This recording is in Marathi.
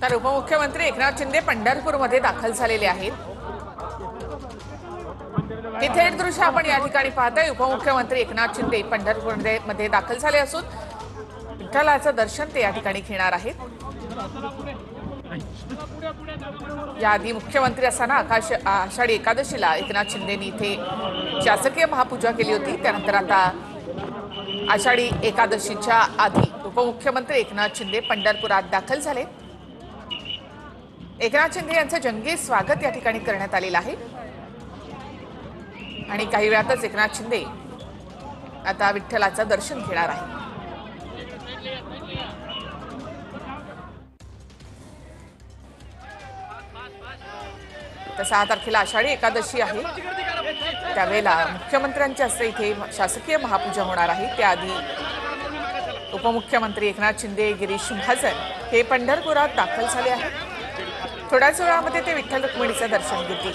तर उपमुख्यमंत्री एकनाथ शिंदे पंढरपूरमध्ये दाखल झालेले आहेत। हे थेट दृश्य आपण या ठिकाणी पाहताय। उपमुख्यमंत्री एकनाथ शिंदे पंढरपूरमध्ये दाखल झाले असून विठ्ठलाचं दर्शन ते या ठिकाणी घेणार आहेत। याआधी मुख्यमंत्री असताना आषाढी एकादशीला एकनाथ शिंदेंनी इथे शासकीय महापूजा केली होती। त्यानंतर आता आषाढी एकादशीच्या आधी उपमुख्यमंत्री एकनाथ शिंदे पंढरपुरात दाखल झाले। एकनाथ शिंदे यांचे जंगी स्वागत या ठिकाणी करण्यात आलेले आहे आणि काही वेळातच एकनाथ शिंदे आता विठ्ठलाचं दर्शन घेणार आहे। तर 6 तारखेला आषाढी एकादशी आहे, त्यावेळेला मुख्यमंत्र्यांच्या हस्ते इथे शासकीय महापूजा होणार आहे। त्याआधी उपमुख्यमंत्री एकनाथ शिंदे, गिरीश महाजन हे पंढरपुरात दाखल झाले आहेत। थोड्याच वेळामध्ये ते विठ्ठल रुक्मिणीचं दर्शन घेतील।